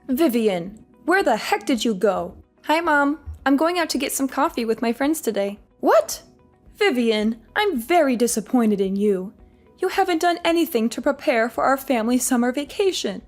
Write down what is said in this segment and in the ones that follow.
Vivian, where the heck did you go? Hi, Mom. I'm going out to get some coffee with my friends today. What? Vivian, I'm very disappointed in you. You haven't done anything to prepare for our family summer vacation.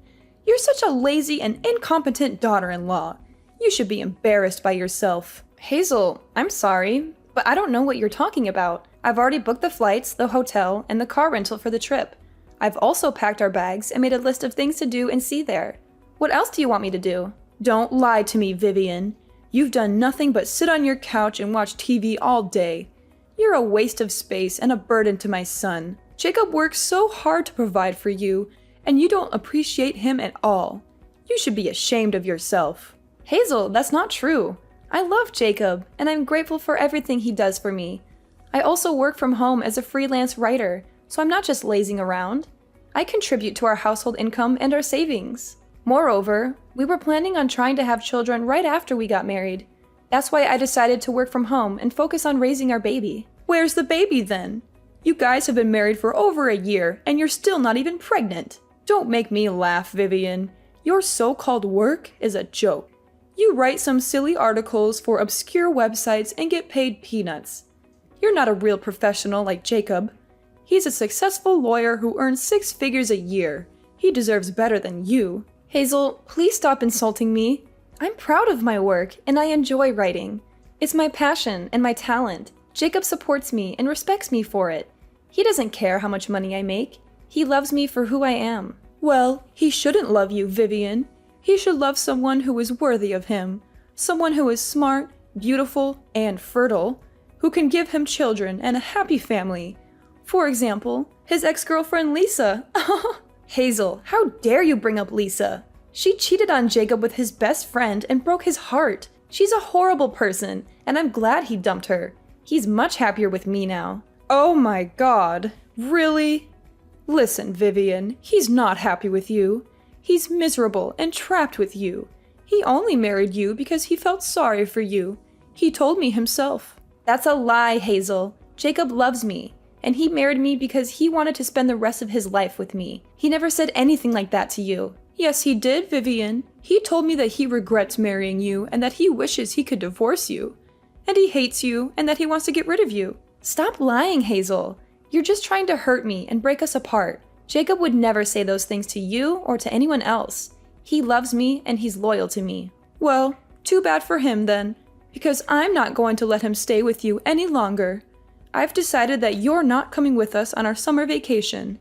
You're such a lazy and incompetent daughter-in-law. You should be embarrassed by yourself. Hazel, I'm sorry, but I don't know what you're talking about. I've already booked the flights, the hotel, and the car rental for the trip. I've also packed our bags and made a list of things to do and see there. What else do you want me to do? Don't lie to me, Vivian. You've done nothing but sit on your couch and watch TV all day. You're a waste of space and a burden to my son. Jacob works so hard to provide for you, and you don't appreciate him at all. You should be ashamed of yourself. Hazel, that's not true. I love Jacob, and I'm grateful for everything he does for me. I also work from home as a freelance writer, so I'm not just lazing around. I contribute to our household income and our savings. Moreover, we were planning on trying to have children right after we got married. That's why I decided to work from home and focus on raising our baby. Where's the baby then? You guys have been married for over a year, and you're still not even pregnant. Don't make me laugh, Vivian. Your so-called work is a joke. You write some silly articles for obscure websites and get paid peanuts. You're not a real professional like Jacob. He's a successful lawyer who earns 6 figures a year. He deserves better than you. Hazel, please stop insulting me. I'm proud of my work, and I enjoy writing. It's my passion and my talent. Jacob supports me and respects me for it. He doesn't care how much money I make. He loves me for who I am. Well, he shouldn't love you, Vivian. He should love someone who is worthy of him. Someone who is smart, beautiful, and fertile. Who can give him children and a happy family. For example, his ex-girlfriend Lisa. Hazel, how dare you bring up Lisa? She cheated on Jacob with his best friend and broke his heart. She's a horrible person, and I'm glad he dumped her. He's much happier with me now. Oh my God, really? Listen, Vivian, he's not happy with you. He's miserable and trapped with you. He only married you because he felt sorry for you. He told me himself. That's a lie, Hazel. Jacob loves me, and he married me because he wanted to spend the rest of his life with me. He never said anything like that to you. Yes, he did, Vivian. He told me that he regrets marrying you and that he wishes he could divorce you. And he hates you and that he wants to get rid of you. Stop lying, Hazel. You're just trying to hurt me and break us apart. Jacob would never say those things to you or to anyone else. He loves me and he's loyal to me. Well, too bad for him then, because I'm not going to let him stay with you any longer. I've decided that you're not coming with us on our summer vacation.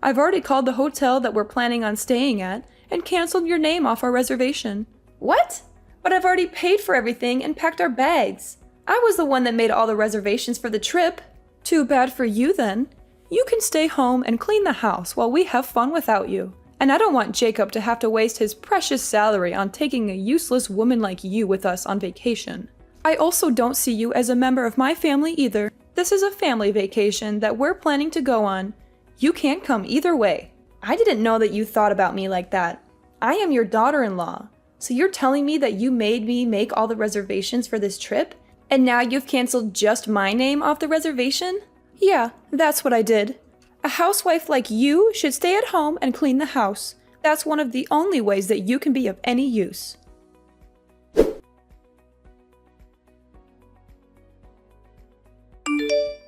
I've already called the hotel that we're planning on staying at and canceled your name off our reservation. What? But I've already paid for everything and packed our bags. I was the one that made all the reservations for the trip. Too bad for you then. You can stay home and clean the house while we have fun without you. And I don't want Jacob to have to waste his precious salary on taking a useless woman like you with us on vacation. I also don't see you as a member of my family either. This is a family vacation that we're planning to go on. You can't come either way. I didn't know that you thought about me like that. I am your daughter-in-law. So you're telling me that you made me make all the reservations for this trip? And now you've canceled just my name off the reservation? Yeah, that's what I did. A housewife like you should stay at home and clean the house. That's one of the only ways that you can be of any use.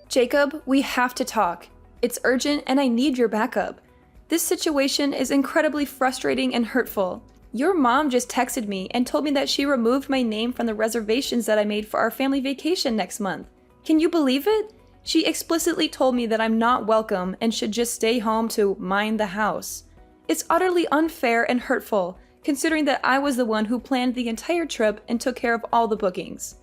Jacob, we have to talk. It's urgent and I need your backup. This situation is incredibly frustrating and hurtful. Your mom just texted me and told me that she removed my name from the reservations that I made for our family vacation next month. Can you believe it? She explicitly told me that I'm not welcome and should just stay home to mind the house. It's utterly unfair and hurtful, considering that I was the one who planned the entire trip and took care of all the bookings.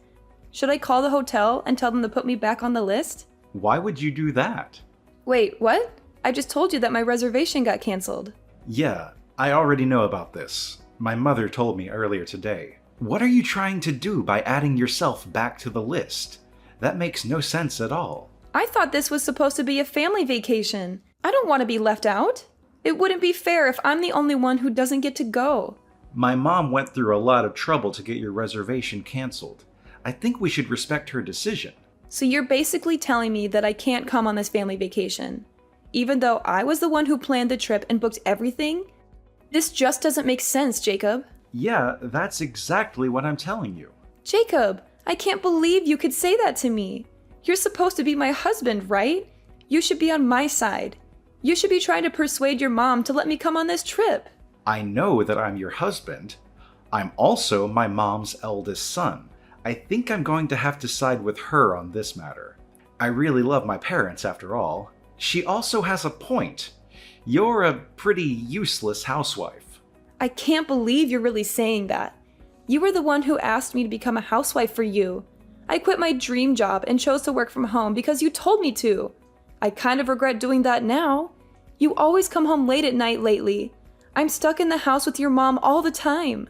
Should I call the hotel and tell them to put me back on the list? Why would you do that? Wait, what? I just told you that my reservation got canceled. Yeah, I already know about this. My mother told me earlier today. What are you trying to do by adding yourself back to the list? That makes no sense at all. I thought this was supposed to be a family vacation. I don't want to be left out. It wouldn't be fair if I'm the only one who doesn't get to go. My mom went through a lot of trouble to get your reservation canceled. I think we should respect her decision. So you're basically telling me that I can't come on this family vacation, even though I was the one who planned the trip and booked everything? This just doesn't make sense, Jacob. Yeah, that's exactly what I'm telling you. Jacob, I can't believe you could say that to me. You're supposed to be my husband, right? You should be on my side. You should be trying to persuade your mom to let me come on this trip. I know that I'm your husband. I'm also my mom's eldest son. I think I'm going to have to side with her on this matter. I really love my parents after all. She also has a point. You're a pretty useless housewife. I can't believe you're really saying that. You were the one who asked me to become a housewife for you. I quit my dream job and chose to work from home because you told me to. I kind of regret doing that now. You always come home late at night lately. I'm stuck in the house with your mom all the time.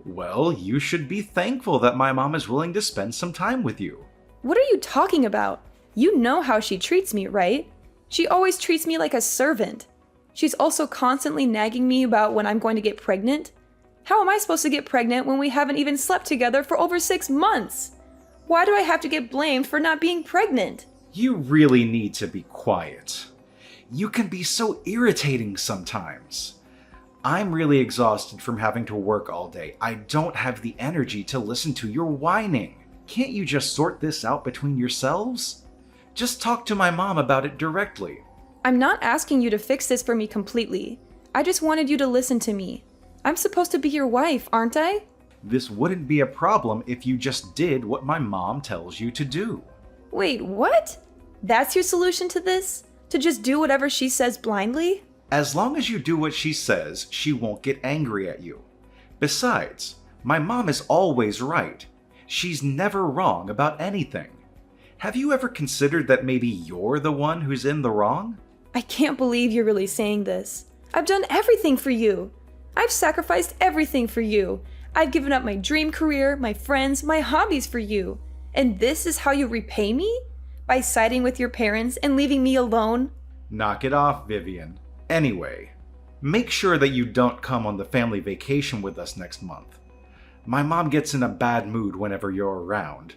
Well, you should be thankful that my mom is willing to spend some time with you. What are you talking about? You know how she treats me, right? She always treats me like a servant. She's also constantly nagging me about when I'm going to get pregnant. How am I supposed to get pregnant when we haven't even slept together for over 6 months? Why do I have to get blamed for not being pregnant? You really need to be quiet. You can be so irritating sometimes. I'm really exhausted from having to work all day. I don't have the energy to listen to your whining. Can't you just sort this out between yourselves? Just talk to my mom about it directly. I'm not asking you to fix this for me completely. I just wanted you to listen to me. I'm supposed to be your wife, aren't I? This wouldn't be a problem if you just did what my mom tells you to do. Wait, what? That's your solution to this? To just do whatever she says blindly? As long as you do what she says, she won't get angry at you. Besides, my mom is always right. She's never wrong about anything. Have you ever considered that maybe you're the one who's in the wrong? I can't believe you're really saying this. I've done everything for you. I've sacrificed everything for you. I've given up my dream career, my friends, my hobbies for you. And this is how you repay me? By siding with your parents and leaving me alone? Knock it off, Vivian. Anyway, make sure that you don't come on the family vacation with us next month. My mom gets in a bad mood whenever you're around.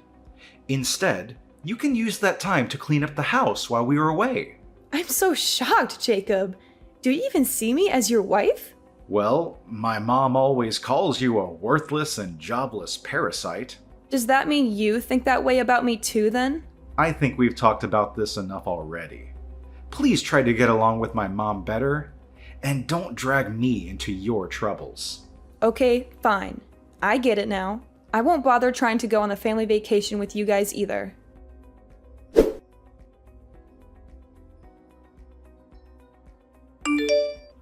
Instead, you can use that time to clean up the house while we are away. I'm so shocked, Jacob. Do you even see me as your wife? Well, my mom always calls you a worthless and jobless parasite. Does that mean you think that way about me too, then? I think we've talked about this enough already. Please try to get along with my mom better, and don't drag me into your troubles. Okay, fine. I get it now. I won't bother trying to go on the family vacation with you guys either.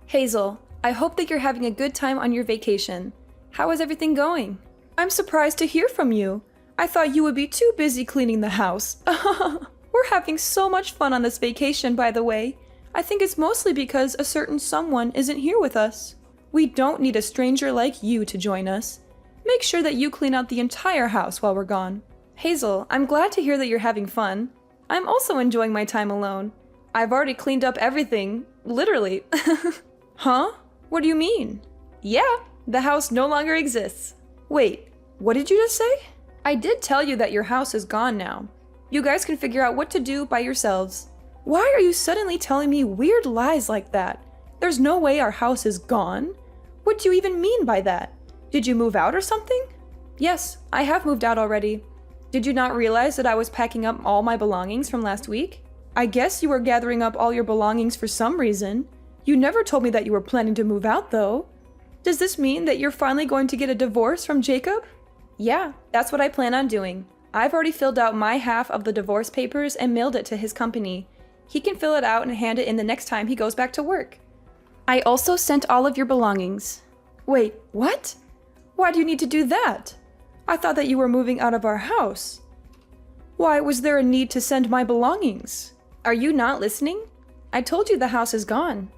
Hazel, I hope that you're having a good time on your vacation. How is everything going? I'm surprised to hear from you. I thought you would be too busy cleaning the house. We're having so much fun on this vacation, by the way. I think it's mostly because a certain someone isn't here with us. We don't need a stranger like you to join us. Make sure that you clean out the entire house while we're gone. Hazel, I'm glad to hear that you're having fun. I'm also enjoying my time alone. I've already cleaned up everything, literally. Huh? What do you mean? Yeah, the house no longer exists. Wait, what did you just say? I did tell you that your house is gone now. You guys can figure out what to do by yourselves. Why are you suddenly telling me weird lies like that? There's no way our house is gone. What do you even mean by that? Did you move out or something? Yes, I have moved out already. Did you not realize that I was packing up all my belongings from last week? I guess you were gathering up all your belongings for some reason. You never told me that you were planning to move out, though. Does this mean that you're finally going to get a divorce from Jacob? Yeah, that's what I plan on doing. I've already filled out my half of the divorce papers and mailed it to his company. He can fill it out and hand it in the next time he goes back to work. I also sent all of your belongings. Wait, what? Why do you need to do that? I thought that you were moving out of our house. Why was there a need to send my belongings? Are you not listening? I told you the house is gone.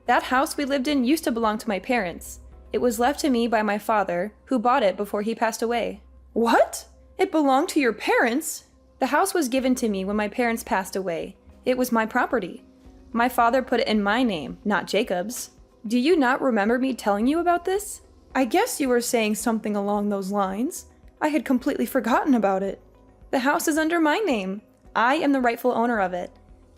That house we lived in used to belong to my parents. It was left to me by my father, who bought it before he passed away. What? It belonged to your parents? The house was given to me when my parents passed away. It was my property. My father put it in my name, not Jacob's. Do you not remember me telling you about this? I guess you were saying something along those lines. I had completely forgotten about it. The house is under my name. I am the rightful owner of it.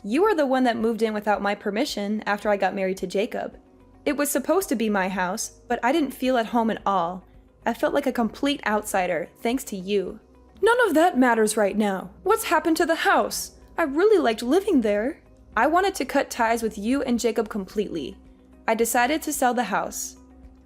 You are the one that moved in without my permission after I got married to Jacob. It was supposed to be my house, but I didn't feel at home at all. I felt like a complete outsider, thanks to you. None of that matters right now. What's happened to the house? I really liked living there. I wanted to cut ties with you and Jacob completely. I decided to sell the house.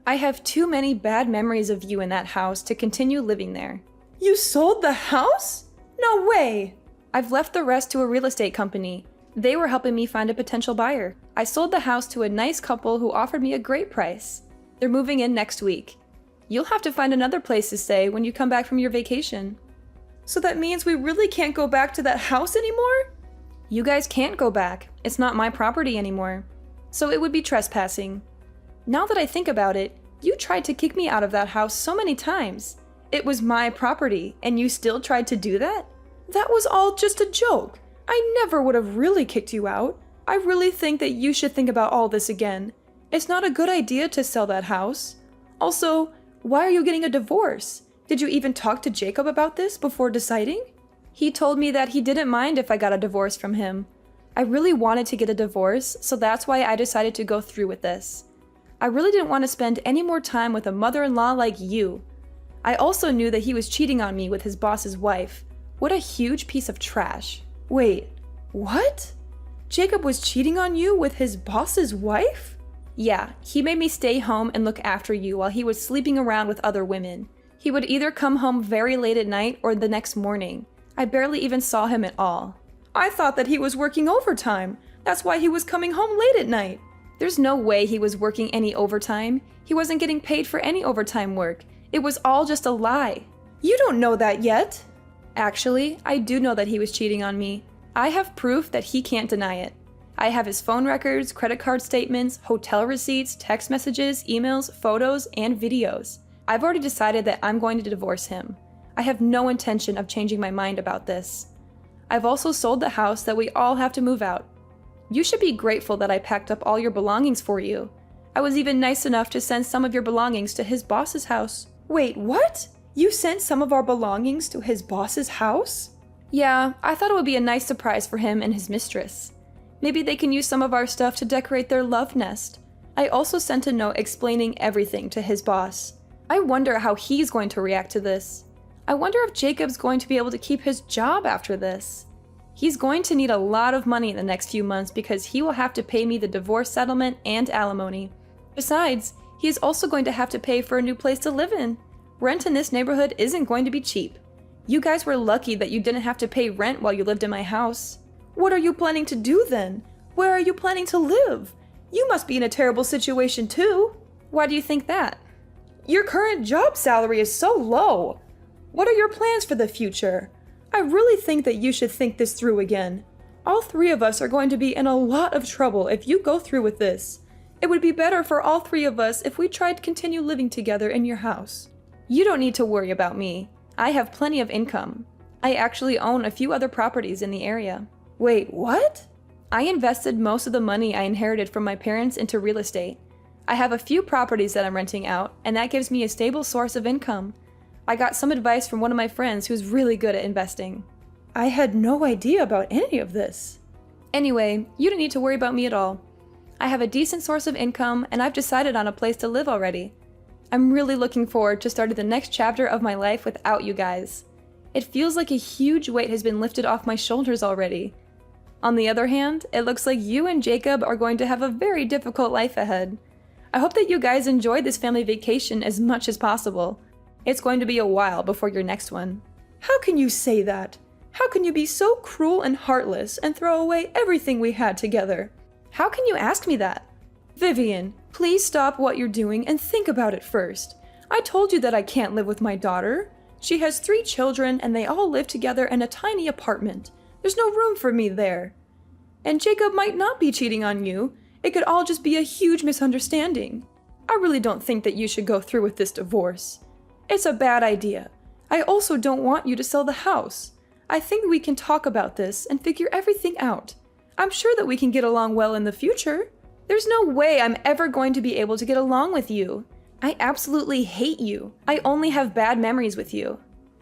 I have too many bad memories of you in that house to continue living there. You sold the house? No way! I've left the rest to a real estate company. They were helping me find a potential buyer. I sold the house to a nice couple who offered me a great price. They're moving in next week. You'll have to find another place to stay when you come back from your vacation. So that means we really can't go back to that house anymore? You guys can't go back. It's not my property anymore. So it would be trespassing. Now that I think about it, you tried to kick me out of that house so many times. It was my property, and you still tried to do that? That was all just a joke. I never would have really kicked you out. I really think that you should think about all this again. It's not a good idea to sell that house. Also, why are you getting a divorce? Did you even talk to Jacob about this before deciding? He told me that he didn't mind if I got a divorce from him. I really wanted to get a divorce, so that's why I decided to go through with this. I really didn't want to spend any more time with a mother-in-law like you. I also knew that he was cheating on me with his boss's wife. What a huge piece of trash. Wait, what? Jacob was cheating on you with his boss's wife? Yeah, he made me stay home and look after you while he was sleeping around with other women. He would either come home very late at night or the next morning. I barely even saw him at all. I thought that he was working overtime. That's why he was coming home late at night. There's no way he was working any overtime. He wasn't getting paid for any overtime work. It was all just a lie. You don't know that yet. Actually, I do know that he was cheating on me. I have proof that he can't deny it. I have his phone records, credit card statements, hotel receipts, text messages, emails, photos, and videos. I've already decided that I'm going to divorce him. I have no intention of changing my mind about this. I've also sold the house that we all have to move out. You should be grateful that I packed up all your belongings for you. I was even nice enough to send some of your belongings to his boss's house. Wait, what? You sent some of our belongings to his boss's house? Yeah, I thought it would be a nice surprise for him and his mistress. Maybe they can use some of our stuff to decorate their love nest. I also sent a note explaining everything to his boss. I wonder how he's going to react to this. I wonder if Jacob's going to be able to keep his job after this. He's going to need a lot of money in the next few months because he will have to pay me the divorce settlement and alimony. Besides, he is also going to have to pay for a new place to live in. Rent in this neighborhood isn't going to be cheap. You guys were lucky that you didn't have to pay rent while you lived in my house. What are you planning to do then? Where are you planning to live? You must be in a terrible situation too. Why do you think that? Your current job salary is so low. What are your plans for the future? I really think that you should think this through again. All three of us are going to be in a lot of trouble if you go through with this. It would be better for all three of us if we tried to continue living together in your house. You don't need to worry about me. I have plenty of income. I actually own a few other properties in the area. Wait, what? I invested most of the money I inherited from my parents into real estate. I have a few properties that I'm renting out, and that gives me a stable source of income. I got some advice from one of my friends who's really good at investing. I had no idea about any of this. Anyway, you don't need to worry about me at all. I have a decent source of income, and I've decided on a place to live already. I'm really looking forward to starting the next chapter of my life without you guys. It feels like a huge weight has been lifted off my shoulders already. On the other hand, it looks like you and Jacob are going to have a very difficult life ahead. I hope that you guys enjoy this family vacation as much as possible. It's going to be a while before your next one. How can you say that? How can you be so cruel and heartless and throw away everything we had together? How can you ask me that? Vivian, please stop what you're doing and think about it first. I told you that I can't live with my daughter. She has 3 children and they all live together in a tiny apartment. There's no room for me there. And Jacob might not be cheating on you. It could all just be a huge misunderstanding. I really don't think that you should go through with this divorce. It's a bad idea. I also don't want you to sell the house. I think we can talk about this and figure everything out. I'm sure that we can get along well in the future. There's no way I'm ever going to be able to get along with you. I absolutely hate you. I only have bad memories with you.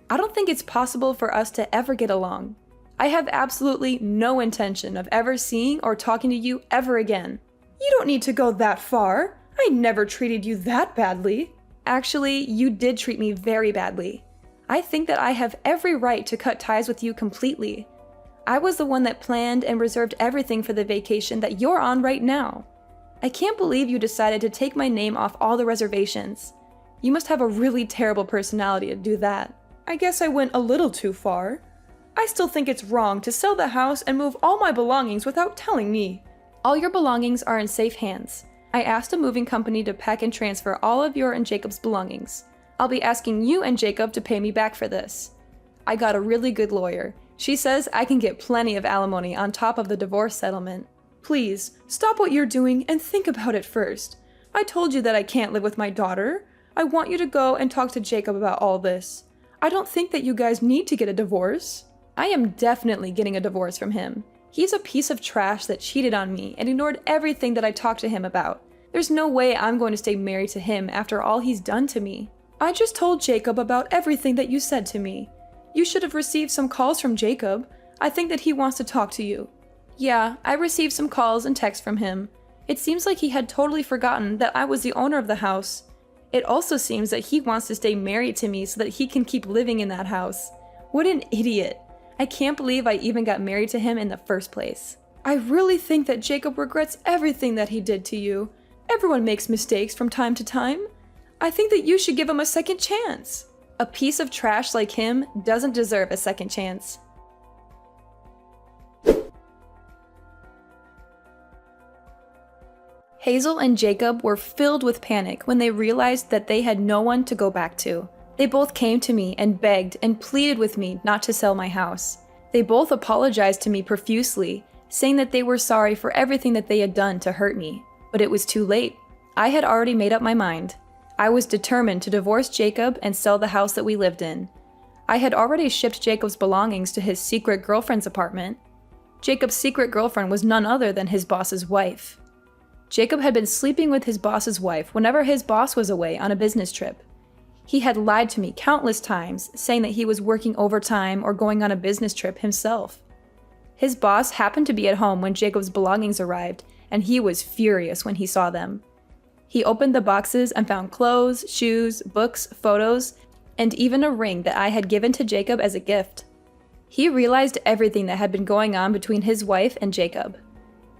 I don't think it's possible for us to ever get along. I have absolutely no intention of ever seeing or talking to you ever again. You don't need to go that far. I never treated you that badly. Actually, you did treat me very badly. I think that I have every right to cut ties with you completely. I was the one that planned and reserved everything for the vacation that you're on right now. I can't believe you decided to take my name off all the reservations. You must have a really terrible personality to do that. I guess I went a little too far. I still think it's wrong to sell the house and move all my belongings without telling me. All your belongings are in safe hands. I asked a moving company to pack and transfer all of your and Jacob's belongings. I'll be asking you and Jacob to pay me back for this. I got a really good lawyer. She says I can get plenty of alimony on top of the divorce settlement. Please, stop what you're doing and think about it first. I told you that I can't live with my daughter. I want you to go and talk to Jacob about all this. I don't think that you guys need to get a divorce. I am definitely getting a divorce from him. He's a piece of trash that cheated on me and ignored everything that I talked to him about. There's no way I'm going to stay married to him after all he's done to me. I just told Jacob about everything that you said to me. You should have received some calls from Jacob. I think that he wants to talk to you. Yeah, I received some calls and texts from him. It seems like he had totally forgotten that I was the owner of the house. It also seems that he wants to stay married to me so that he can keep living in that house. What an idiot. I can't believe I even got married to him in the first place. I really think that Jacob regrets everything that he did to you. Everyone makes mistakes from time to time. I think that you should give him a second chance. A piece of trash like him doesn't deserve a second chance. Hazel and Jacob were filled with panic when they realized that they had no one to go back to. They both came to me and begged and pleaded with me not to sell my house. They both apologized to me profusely, saying that they were sorry for everything that they had done to hurt me. But it was too late. I had already made up my mind. I was determined to divorce Jacob and sell the house that we lived in. I had already shipped Jacob's belongings to his secret girlfriend's apartment. Jacob's secret girlfriend was none other than his boss's wife. Jacob had been sleeping with his boss's wife whenever his boss was away on a business trip. He had lied to me countless times, saying that he was working overtime or going on a business trip himself. His boss happened to be at home when Jacob's belongings arrived, and he was furious when he saw them. He opened the boxes and found clothes, shoes, books, photos, and even a ring that I had given to Jacob as a gift. He realized everything that had been going on between his wife and Jacob.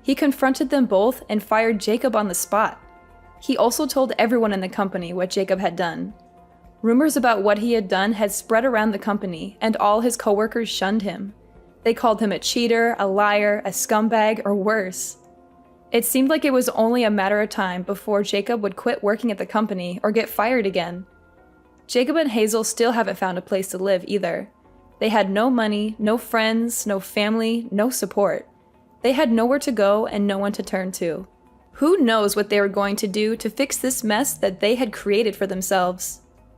He confronted them both and fired Jacob on the spot. He also told everyone in the company what Jacob had done. Rumors about what he had done had spread around the company, and all his coworkers shunned him. They called him a cheater, a liar, a scumbag, or worse. It seemed like it was only a matter of time before Jacob would quit working at the company or get fired again. Jacob and Hazel still haven't found a place to live either. They had no money, no friends, no family, no support. They had nowhere to go and no one to turn to. Who knows what they were going to do to fix this mess that they had created for themselves?